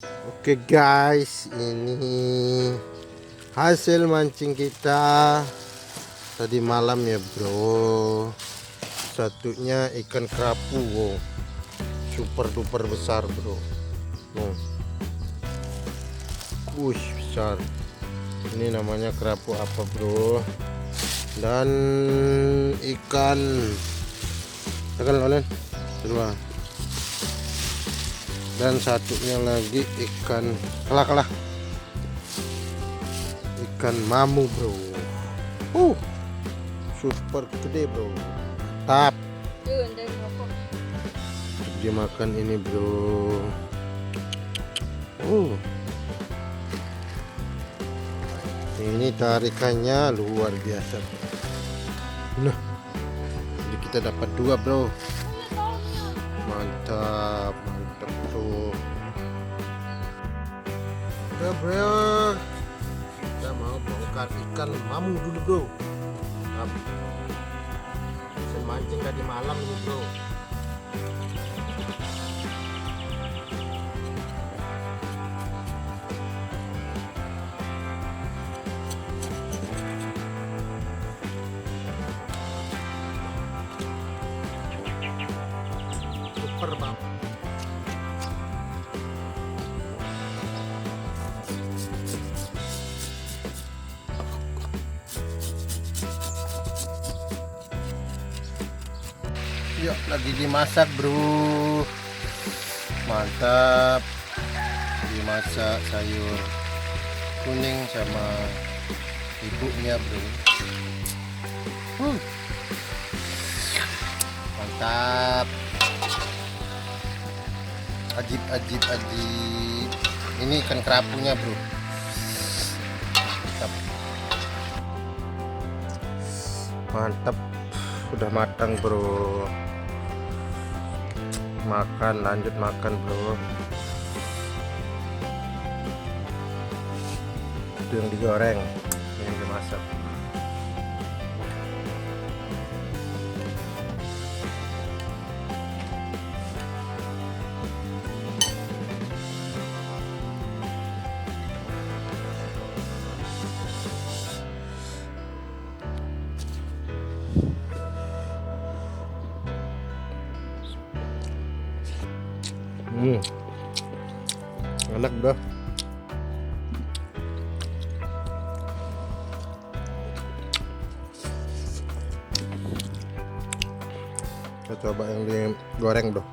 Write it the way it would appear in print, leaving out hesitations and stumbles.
Oke guys, ini hasil mancing kita tadi malam ya bro. Satunya ikan kerapu, wow, super duper besar bro. Besar. Ini namanya kerapu apa bro? Dan ikan dua. Dan satunya lagi ikan kalah ikan mamu bro. Super gede bro, tap dia makan ini bro. Ini tarikannya luar biasa bro. Nah, jadi kita dapat dua bro. Mantap bro. Udah bro, kita mau bongkar ikan mamu dulu bro. Hasil mancing tadi malam ini bro. Super bang. Yuk, lagi dimasak bro. Mantap, dimasak sayur kuning sama ibunya bro. Mantap, ajib. Ini ikan kerapunya bro. Mantap, udah matang bro. Lanjut makan bro. Itu yang digoreng, ini yang dimasak. Enak bro. Kita coba yang digoreng bro.